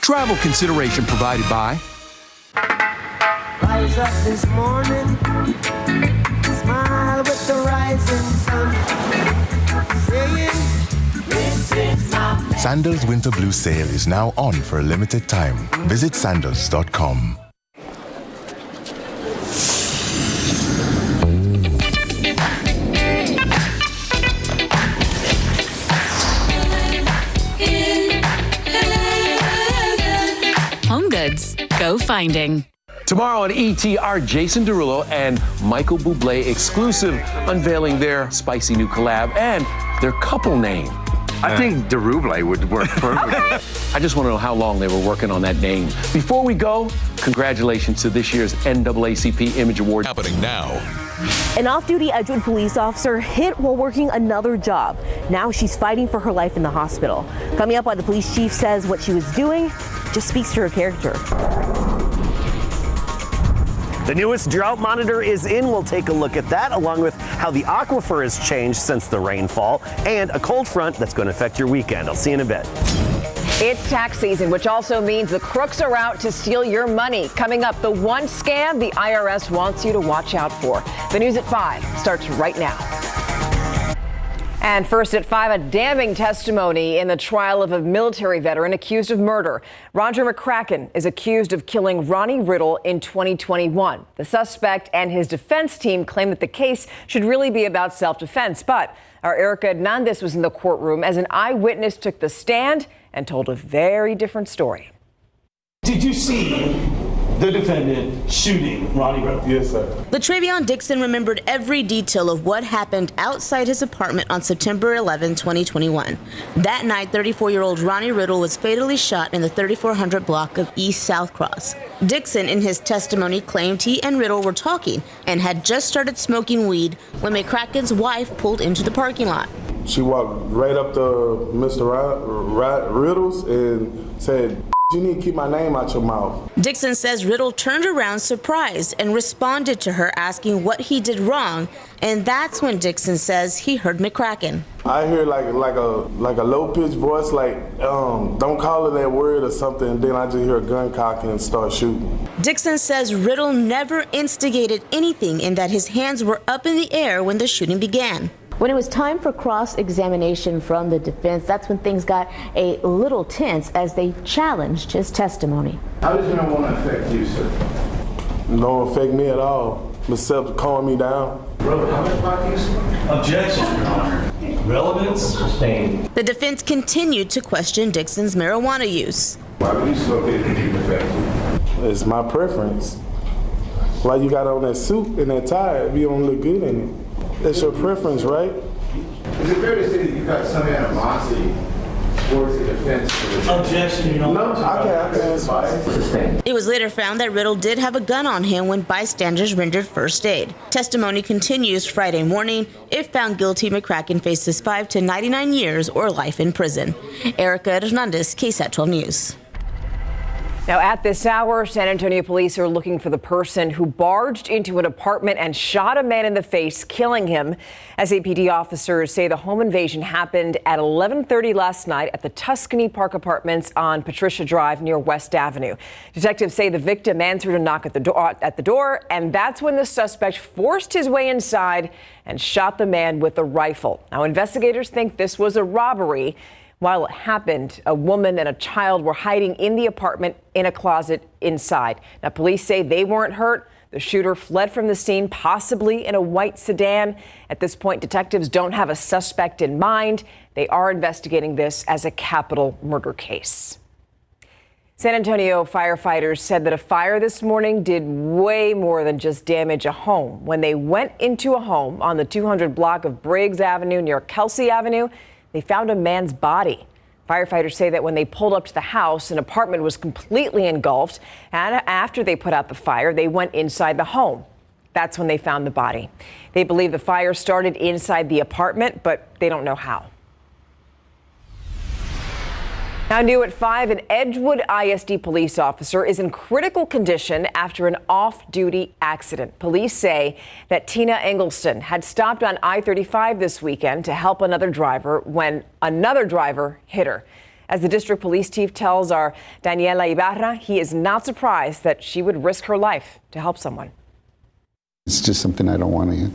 Travel consideration provided by Rise up this morning, smile with the rising sun, saying, this is my place. Sandals Winter Blue Sale is now on for a limited time. Visit sandals.com. Home Goods. Go finding. Tomorrow on ET, our Jason Derulo and Michael Bublé exclusive, unveiling their spicy new collab and their couple name. I think Derulo would work perfectly. I just want to know how long they were working on that name. Before we go, congratulations to this year's NAACP Image Award. Happening now. An off-duty Edgewood police officer hit while working another job. Now she's fighting for her life in the hospital. Coming up, why the police chief says what she was doing just speaks to her character. The newest drought monitor is in. We'll take a look at that, along with how the aquifer has changed since the rainfall and a cold front that's going to affect your weekend. I'll see you in a bit. It's tax season, which also means the crooks are out to steal your money. Coming up, the one scam the IRS wants you to watch out for. The news at 5 starts right now. And first at 5, a damning testimony in the trial of a military veteran accused of murder. Roger McCracken is accused of killing Ronnie Riddle in 2021. The suspect and his defense team claim that the case should really be about self-defense. But our Erica Hernandez was in the courtroom as an eyewitness took the stand and told a very different story. Did you see the defendant shooting Ronnie Riddle? Yes, sir. LaTravion Dixon remembered every detail of what happened outside his apartment on September 11, 2021. That night, 34-year-old Ronnie Riddle was fatally shot in the 3400 block of East South Cross. Dixon, in his testimony, claimed he and Riddle were talking and had just started smoking weed when McCracken's wife pulled into the parking lot. She walked right up to Mr. Riddle's and said, "You need to keep my name out your mouth." Dixon says Riddle turned around surprised and responded to her asking what he did wrong, and that's when Dixon says he heard McCracken. I hear like a low-pitched voice, like, don't call her that word or something, and then I just hear a gun cocking and start shooting. Dixon says Riddle never instigated anything and that his hands were up in the air when the shooting began. When it was time for cross-examination from the defense, that's when things got a little tense as they challenged his testimony. How does marijuana affect you, sir? It don't affect me at all, except calm me down. Brother, how much pot do you smoke? Objection, Your Honor. Relevance sustained. The defense continued to question Dixon's marijuana use. Why would you smoke it if it didn't affect you? It's my preference. Why you got on that suit and that tie if you don't look good in it? That's your preference, right? Is it fair to say that you got some animosity towards the defense? Objection, Your Honor. No, I can't. It was later found that Riddle did have a gun on him when bystanders rendered first aid. Testimony continues Friday morning. If found guilty, McCracken faces 5 to 99 years or life in prison. Erica Hernandez, KSAT 12 News. Now, at this hour, San Antonio police are looking for the person who barged into an apartment and shot a man in the face, killing him. SAPD officers say the home invasion happened at 11:30 last night at the Tuscany Park Apartments on Patricia Drive near West Avenue. Detectives say the victim answered a knock at the door, and that's when the suspect forced his way inside and shot the man with a rifle. Now, investigators think this was a robbery. While it happened, a woman and a child were hiding in the apartment in a closet inside. Now, police say they weren't hurt. The shooter fled from the scene, possibly in a white sedan. At this point, detectives don't have a suspect in mind. They are investigating this as a capital murder case. San Antonio firefighters said that a fire this morning did way more than just damage a home. When they went into a home on the 200 block of Briggs Avenue near Kelsey Avenue, they found a man's body. Firefighters say that when they pulled up to the house, an apartment was completely engulfed. And after they put out the fire, they went inside the home. That's when they found the body. They believe the fire started inside the apartment, but they don't know how. Now new at 5, an Edgewood ISD police officer is in critical condition after an off-duty accident. Police say that Tina Engelston had stopped on I-35 this weekend to help another driver when another driver hit her. As the district police chief tells our Daniela Ibarra, he is not surprised that she would risk her life to help someone. It's just something I don't want to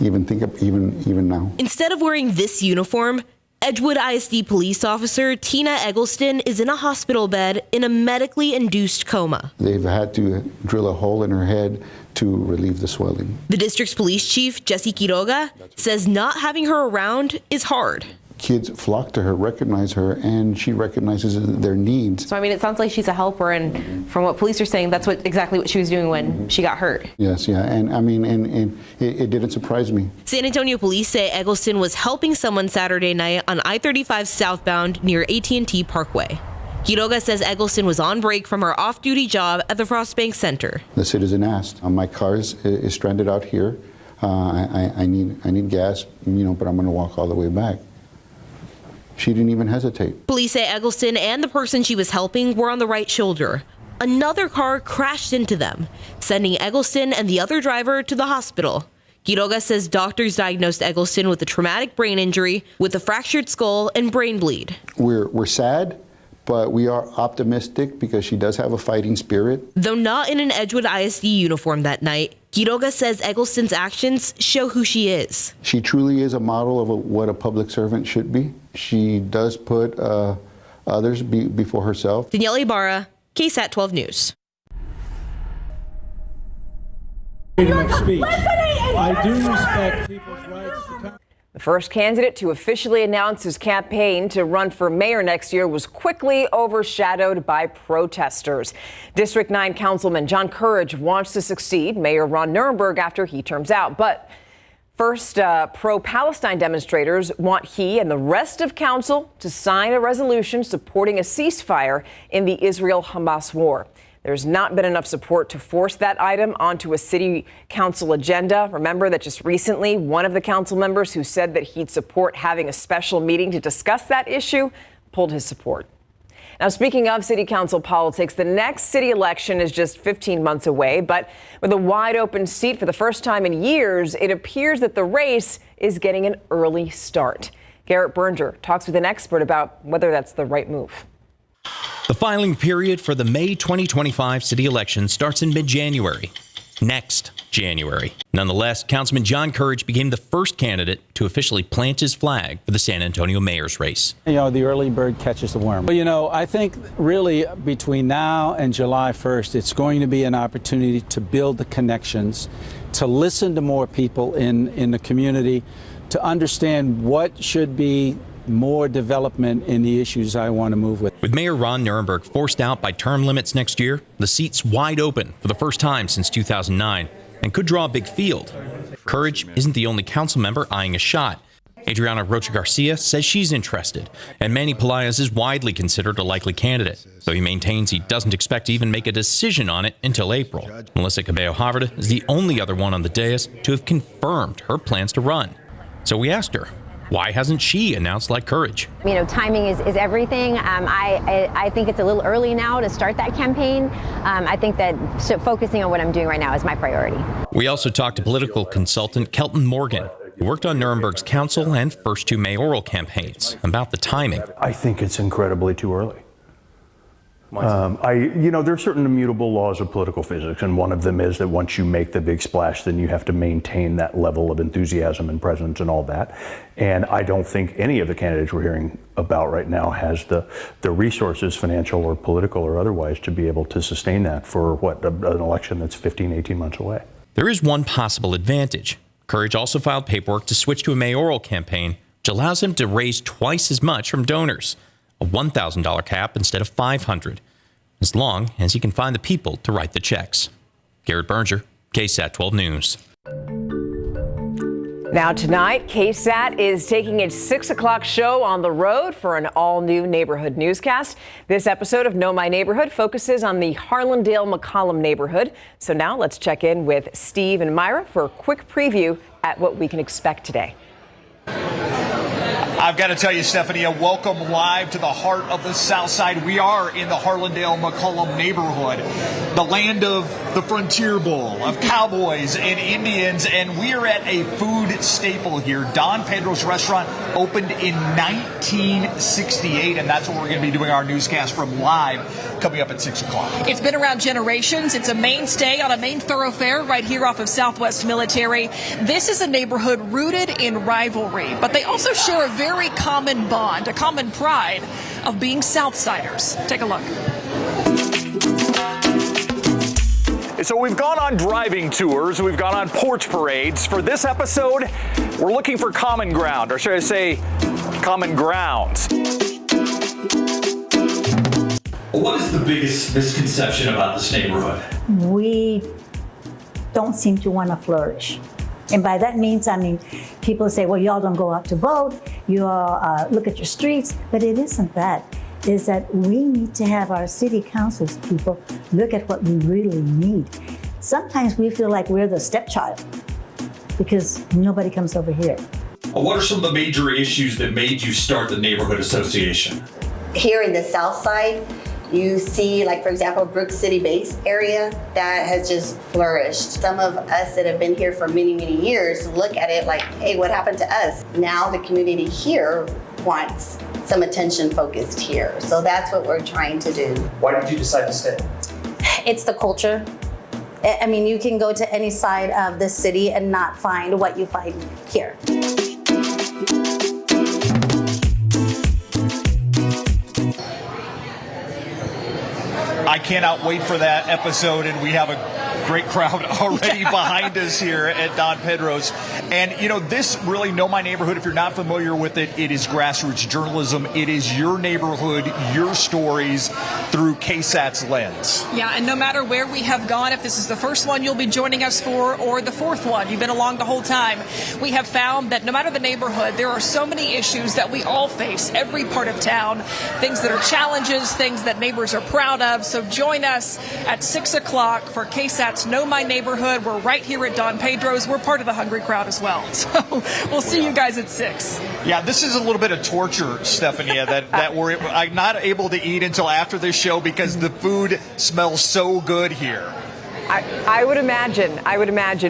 even think of, even now. Instead of wearing this uniform, Edgewood ISD police officer Tina Eggleston is in a hospital bed in a medically induced coma. They've had to drill a hole in her head to relieve the swelling. The district's police chief, Jesse Quiroga, says not having her around is hard. Kids flock to her, recognize her, and she recognizes their needs. So, I mean, it sounds like she's a helper, and from what police are saying, that's exactly what she was doing when she got hurt. Yes, yeah, and I mean, and it didn't surprise me. San Antonio police say Eggleston was helping someone Saturday night on I-35 southbound near AT&T Parkway. Quiroga says Eggleston was on break from her off-duty job at the Frostbank Center. The citizen asked, my car is stranded out here. I need gas, but I'm going to walk all the way back. She didn't even hesitate. Police say Eggleston and the person she was helping were on the right shoulder. Another car crashed into them, sending Eggleston and the other driver to the hospital. Quiroga says doctors diagnosed Eggleston with a traumatic brain injury with a fractured skull and brain bleed. We're sad, but we are optimistic because she does have a fighting spirit. Though not in an Edgewood ISD uniform that night, Quiroga says Eggleston's actions show who she is. She truly is a model of what a public servant should be. She does put others before herself. Daniela Ibarra, KSAT 12 News. Freedom of speech. I do respect people's rights to come. The first candidate to officially announce his campaign to run for mayor next year was quickly overshadowed by protesters. District 9 Councilman John Courage wants to succeed Mayor Ron Nirenberg after he terms out. But first, pro-Palestine demonstrators want he and the rest of council to sign a resolution supporting a ceasefire in the Israel-Hamas war. There's not been enough support to force that item onto a city council agenda. Remember that just recently, one of the council members who said that he'd support having a special meeting to discuss that issue pulled his support. Now, speaking of city council politics, the next city election is just 15 months away. But with a wide open seat for the first time in years, it appears that the race is getting an early start. Garrett Berger talks with an expert about whether that's the right move. The filing period for the May 2025 city election starts in mid-January, next January. Nonetheless, Councilman John Courage became the first candidate to officially plant his flag for the San Antonio mayor's race. The early bird catches the worm. But, I think really between now and July 1st, it's going to be an opportunity to build the connections, to listen to more people in the community, to understand what should be more development in the issues I want to move with. With Mayor Ron Nirenberg forced out by term limits next year, the seat's wide open for the first time since 2009 and could draw a big field. Courage isn't the only council member eyeing a shot. Adriana Rocha Garcia says she's interested, and Manny Pelaez is widely considered a likely candidate, though he maintains he doesn't expect to even make a decision on it until April. Melissa Cabello-Haverda is the only other one on the dais to have confirmed her plans to run. So we asked her, why hasn't she announced like Courage? Timing is everything. I think it's a little early now to start that campaign. I think that focusing on what I'm doing right now is my priority. We also talked to political consultant Kelton Morgan, who worked on Nirenberg's council and first two mayoral campaigns, about the timing. I think it's incredibly too early. There are certain immutable laws of political physics, and one of them is that once you make the big splash, then you have to maintain that level of enthusiasm and presence and all that. And I don't think any of the candidates we're hearing about right now has the resources, financial or political or otherwise, to be able to sustain that for an election that's 15, 18 months away. There is one possible advantage. Courage also filed paperwork to switch to a mayoral campaign, which allows him to raise twice as much from donors. A $1,000 cap instead of $500, as long as he can find the people to write the checks. Garrett Berger, KSAT 12 News. Now tonight, KSAT is taking its 6 o'clock show on the road for an all-new neighborhood newscast. This episode of Know My Neighborhood focuses on the Harlandale-McCollum neighborhood. So now let's check in with Steve and Myra for a quick preview at what we can expect today. I've got to tell you, Stephanie, welcome live to the heart of the South Side. We are in the Harlandale-McCollum neighborhood, the land of the Frontier Bowl, of cowboys and Indians, and we are at a food staple here. Don Pedro's restaurant opened in 1968, and that's where we're going to be doing our newscast from live coming up at 6 o'clock. It's been around generations. It's a mainstay on a main thoroughfare right here off of Southwest Military. This is a neighborhood rooted in rivalry, but they also share a very common bond, a common pride of being Southsiders. Take a look. So we've gone on driving tours, we've gone on porch parades. For this episode, we're looking for common ground, or should I say common grounds. What is the biggest misconception about this neighborhood? We don't seem to want to flourish. And by that means, people say, well, y'all don't go out to vote, you all look at your streets, but it isn't that. It's that we need to have our city councils people look at what we really need. Sometimes we feel like we're the stepchild because nobody comes over here. What are some of the major issues that made you start the neighborhood association? Here in the South Side, you see, like, for example, Brook City Base area that has just flourished. Some of us that have been here for many, many years look at it like, hey, what happened to us? Now the community here wants some attention focused here. So that's what we're trying to do. Why did you decide to stay? It's the culture. I mean, you can go to any side of the city and not find what you find here. I cannot wait for that episode, and we have a great crowd already behind us here at Don Pedro's. And, you know, this really, Know My Neighborhood, if you're not familiar with it, it is grassroots journalism. It is your neighborhood, your stories through KSAT's lens. Yeah, and no matter where we have gone, if this is the first one you'll be joining us for or the fourth one, you've been along the whole time, we have found that no matter the neighborhood, there are so many issues that we all face, every part of town, things that are challenges, things that neighbors are proud of. So join us at 6 o'clock for KSAT's Know My Neighborhood. We're right here at Don Pedro's. We're part of the hungry crowd as well. So we'll see you guys at 6. Yeah, this is a little bit of torture, Stephanie, that we're not able to eat until after this show because the food smells so good here. I would imagine,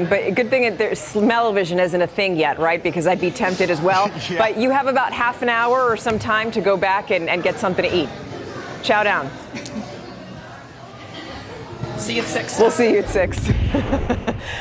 but good thing that smell-o-vision isn't a thing yet, right? Because I'd be tempted as well. Yeah. But you have about half an hour or some time to go back and get something to eat. Chow down. See you at 6. We'll see you at 6.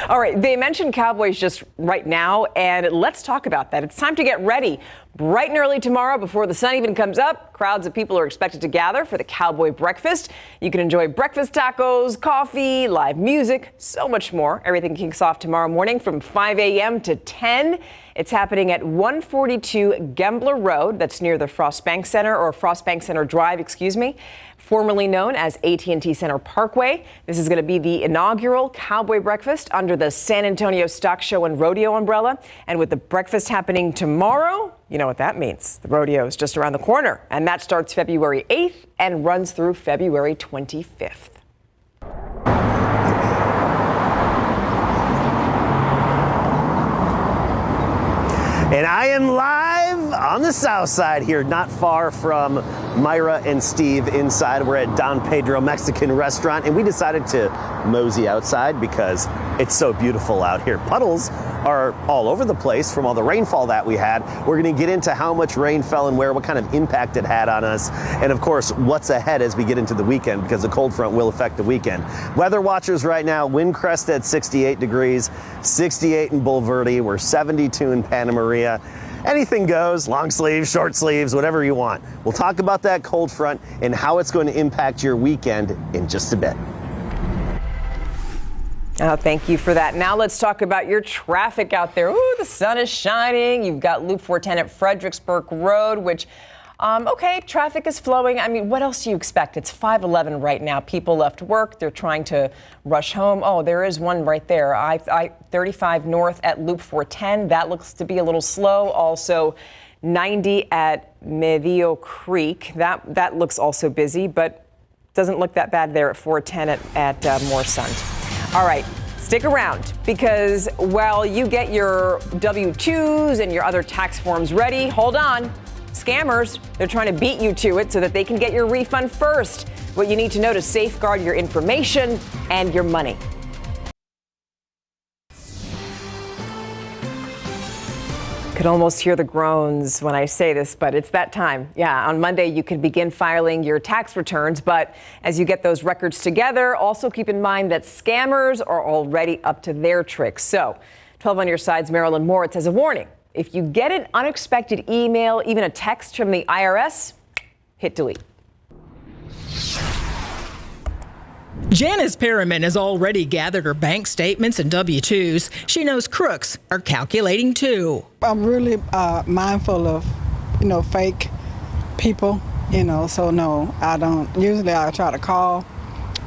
All right, they mentioned Cowboys just right now, and let's talk about that. It's time to get ready. Bright and early tomorrow, before the sun even comes up, crowds of people are expected to gather for the Cowboy Breakfast. You can enjoy breakfast tacos, coffee, live music, so much more. Everything kicks off tomorrow morning from 5 a.m. to 10. It's happening at 142 Gembler Road. That's near the Frostbank Center, or Frostbank Center Drive, formerly known as AT&T Center Parkway. This is going to be the inaugural Cowboy Breakfast under the San Antonio Stock Show and Rodeo umbrella. And with the breakfast happening tomorrow, you know what that means. The rodeo is just around the corner, and that starts February 8th and runs through February 25th. And I am live on the South Side here, not far from Myra and Steve inside. We're at Don Pedro Mexican Restaurant, and we decided to mosey outside because it's so beautiful out here. Puddles are all over the place from all the rainfall that we had. We're going to get into how much rain fell and where, what kind of impact it had on us, and of course, what's ahead as we get into the weekend, because the cold front will affect the weekend. Weather watchers right now, wind crest at 68 degrees, 68 in Bulverde, we're 72 in Panna Maria. Anything goes, long sleeves, short sleeves, whatever you want. We'll talk about that cold front and how it's going to impact your weekend in just a bit. Oh, thank you for that. Now let's talk about your traffic out there. Ooh, the sun is shining. You've got Loop 410 at Fredericksburg Road, which, okay, traffic is flowing. I mean, what else do you expect? It's 5:11 right now. People left work. They're trying to rush home. Oh, there is one right there. I-35 North at Loop 410. That looks to be a little slow. Also, 90 at Medio Creek. That looks also busy, but doesn't look that bad there at 410 at Morrisund. All right, Stick around, because while you get your W-2s and your other tax forms ready, hold on. Scammers, they're trying to beat you to it so that they can get your refund first. What you need to know to safeguard your information and your money. Could almost hear the groans when I say this, but it's that time. Yeah, on Monday you can begin filing your tax returns, but as you get those records together, also keep in mind that scammers are already up to their tricks. So, 12 on your side's Marilyn Moritz has a warning. If you get an unexpected email, even a text from the IRS, hit delete. Janice Perriman has already gathered her bank statements and W-2s. She knows crooks are calculating too. I'm really mindful of, fake people, so no, I don't. Usually I try to call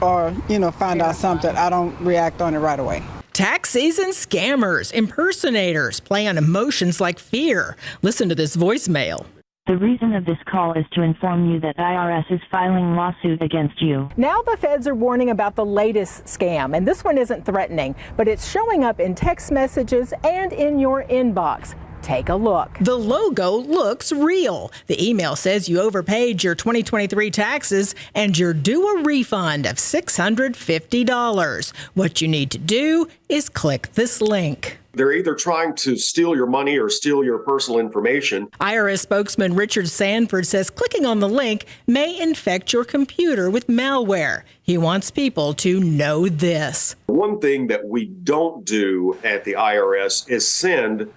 or, find out something. I don't react on it right away. Tax season scammers, impersonators play on emotions like fear. Listen to this voicemail. The reason of this call is to inform you that IRS is filing lawsuit against you. Now the feds are warning about the latest scam, and this one isn't threatening, but it's showing up in text messages and in your inbox. Take a look. The logo looks real. The email says you overpaid your 2023 taxes and you're due a refund of $650. What you need to do is click this link. They're either trying to steal your money or steal your personal information. IRS spokesman Richard Sanford says clicking on the link may infect your computer with malware. He wants people to know this. One thing that we don't do at the IRS is send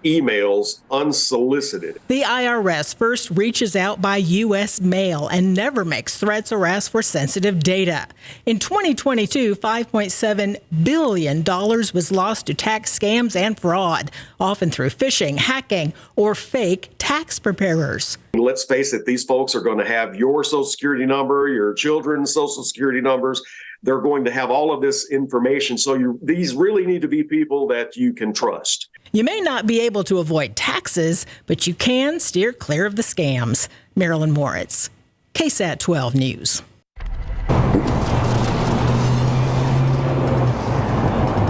emails unsolicited. The IRS first reaches out by U.S. mail and never makes threats or asks for sensitive data. In 2022, $5.7 billion was lost to tax scams and fraud, often through phishing, hacking, or fake tax preparers. Let's face it, these folks are going to have your Social Security number, your children's Social Security numbers. They're going to have all of this information. So these really need to be people that you can trust. You may not be able to avoid taxes, but you can steer clear of the scams. Marilyn Moritz, KSAT 12 News.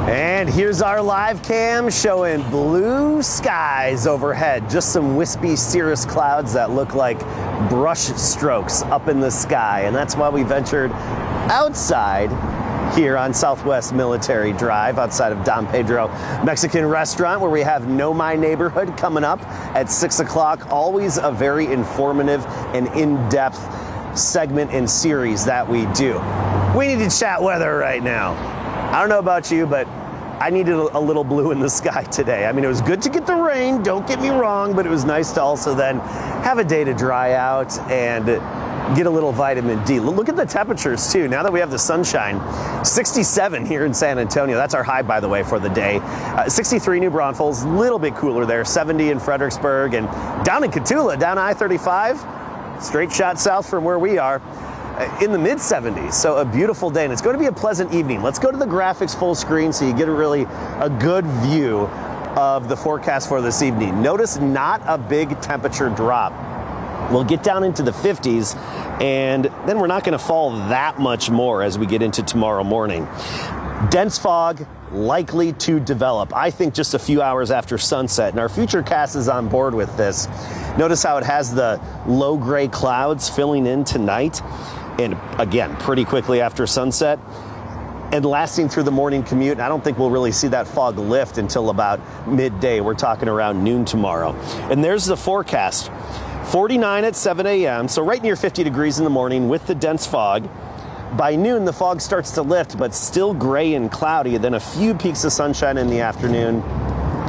And here's our live cam showing blue skies overhead. Just some wispy cirrus clouds that look like brush strokes up in the sky. And that's why we ventured outside here on Southwest Military Drive outside of Don Pedro Mexican Restaurant, where we have Know My Neighborhood coming up at 6 o'clock. Always a very informative and in-depth segment and series that we do. We need to chat weather right now. I don't know about you, but I needed a little blue in the sky today. I mean, it was good to get the rain, don't get me wrong, but it was nice to also then have a day to dry out and get a little vitamin D. Look at the temperatures too. Now that we have the sunshine, 67 here in San Antonio. That's our high, by the way, for the day. 63 New Braunfels, a little bit cooler there. 70 in Fredericksburg, and down in Cotulla, down I-35, straight shot south from where we are, in the mid 70s. So a beautiful day, and it's going to be a pleasant evening. Let's go to the graphics full screen so you get a good view of the forecast for this evening. Notice not a big temperature drop. We'll get down into the 50s, and then we're not going to fall that much more as we get into tomorrow morning. Dense fog likely to develop, I think, just a few hours after sunset, and our Futurecast is on board with this. Notice how it has the low gray clouds filling in tonight, and again, pretty quickly after sunset, and lasting through the morning commute. I don't think we'll really see that fog lift until about midday. We're talking around noon tomorrow. And there's the forecast. 49 at 7 a.m., so right near 50 degrees in the morning with the dense fog. By noon, the fog starts to lift, but still gray and cloudy. Then a few peaks of sunshine in the afternoon.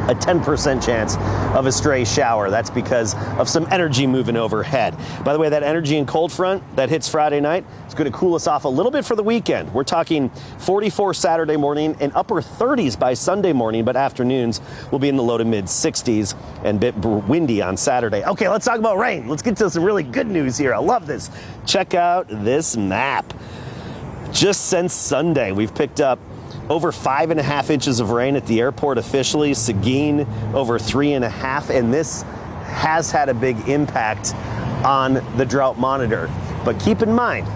A 10% chance of a stray shower. That's because of some energy moving overhead. By the way, that energy and cold front that hits Friday night is going to cool us off a little bit for the weekend. We're talking 44 Saturday morning and upper 30s by Sunday morning, but afternoons will be in the low to mid 60s and a bit windy on Saturday. Okay, let's talk about rain. Let's get to some really good news here. I love this. Check out this map. Just since Sunday, we've picked up over 5.5 inches of rain at the airport officially. Seguin over 3.5, and this has had a big impact on the drought monitor. But keep in mind,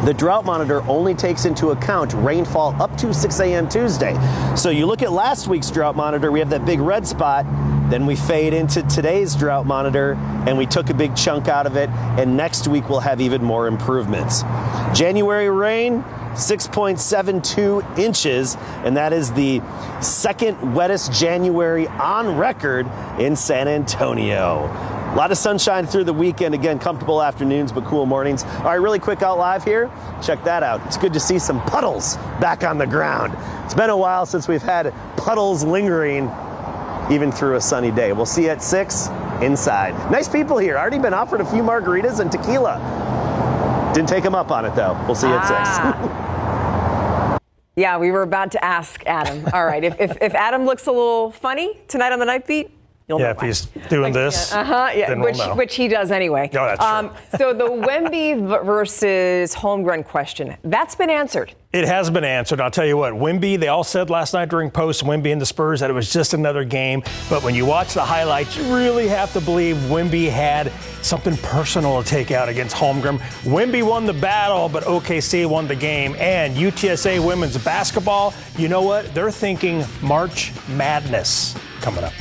The drought monitor only takes into account rainfall up to 6 a.m. Tuesday. So you look at last week's drought monitor, we have that big red spot. Then we fade into today's drought monitor and we took a big chunk out of it. And next week we'll have even more improvements. January rain, 6.72 inches, and that is the second wettest January on record in San Antonio. A lot of sunshine through the weekend. Again, comfortable afternoons, but cool mornings. All right, really quick out live here. Check that out. It's good to see some puddles back on the ground. It's been a while since we've had puddles lingering even through a sunny day. We'll see you at 6 inside. Nice people here. Already been offered a few margaritas and tequila. Didn't take them up on it, though. We'll see you at 6. Yeah, we were about to ask Adam. All right, if Adam looks a little funny tonight on the Night Beat, you'll know if why. he's doing this, then we'll know. Which he does anyway. No, that's true. So the Wemby versus Holmgren question, that's been answered. It has been answered. I'll tell you what, Wemby, they all said last night during post, Wemby and the Spurs, that it was just another game. But when you watch the highlights, you really have to believe Wemby had something personal to take out against Holmgren. Wemby won the battle, but OKC won the game. And UTSA women's basketball, you know what? They're thinking March Madness coming up.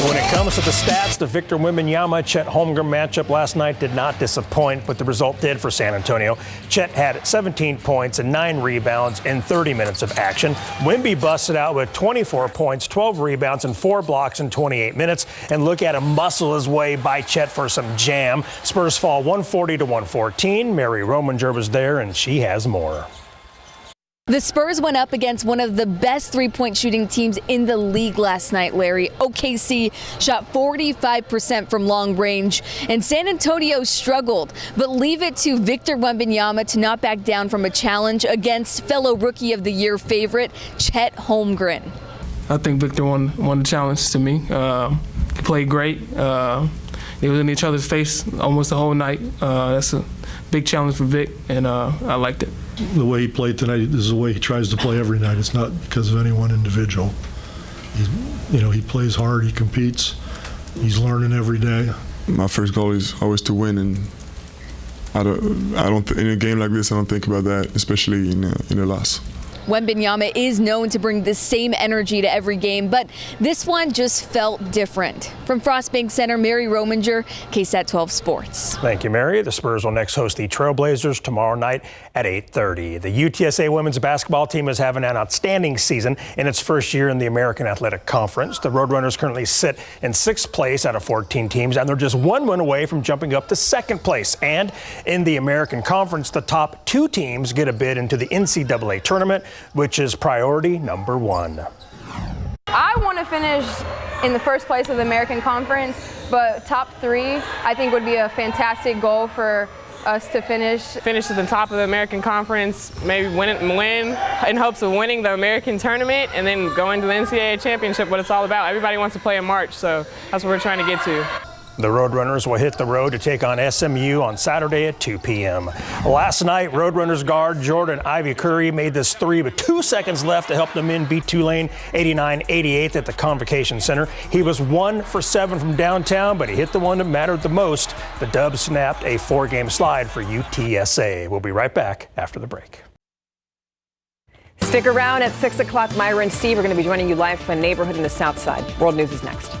When it comes to the stats, the Victor Wembanyama-Chet Holmgren matchup last night did not disappoint, but the result did for San Antonio. Chet had 17 points and 9 rebounds in 30 minutes of action. Wemby busted out with 24 points, 12 rebounds, and 4 blocks in 28 minutes. And look at him muscle his way by Chet for some jam. Spurs fall 140-114. Mary Rominger was there, and she has more. The Spurs went up against one of the best three-point shooting teams in the league last night, Larry. OKC shot 45% from long range, and San Antonio struggled. But leave it to Victor Wembanyama to not back down from a challenge against fellow Rookie of the Year favorite, Chet Holmgren. I think Victor won the challenge to me. He played great. They was in each other's face almost the whole night. That's a big challenge for Vic, and I liked it. The way he played tonight is the way he tries to play every night. It's not because of any one individual. He plays hard, he competes, he's learning every day. My first goal is always to win, and I don't in a game like this, I don't think about that, especially in a loss. Wembanyama is known to bring the same energy to every game, but this one just felt different. From Frostbank Center, Mary Rominger, KSAT 12 Sports. Thank you, Mary. The Spurs will next host the Trailblazers tomorrow night at 8:30. The UTSA women's basketball team is having an outstanding season in its first year in the American Athletic Conference. The Roadrunners currently sit in 6th place out of 14 teams, and they're just 1 win away from jumping up to 2nd place. And in the American Conference, the top 2 teams get a bid into the NCAA tournament, which is priority number 1. I want to finish in the first place of the American Conference, but top 3 I think would be a fantastic goal for us to finish at the top of the American Conference, maybe win in hopes of winning the American tournament and then going to the NCAA championship, what it's all about. Everybody wants to play in March, so that's what we're trying to get to. The Roadrunners will hit the road to take on SMU on Saturday at 2 p.m. Last night, Roadrunners guard Jordan Ivy Curry made this 3 with 2 seconds left to help the men beat Tulane 89-88 at the Convocation Center. He was 1 for 7 from downtown, but he hit the one that mattered the most. The Dubs snapped a 4-game slide for UTSA. We'll be right back after the break. Stick around at 6 o'clock. Myra and Steve are going to be joining you live from a neighborhood in the South Side. World News is next.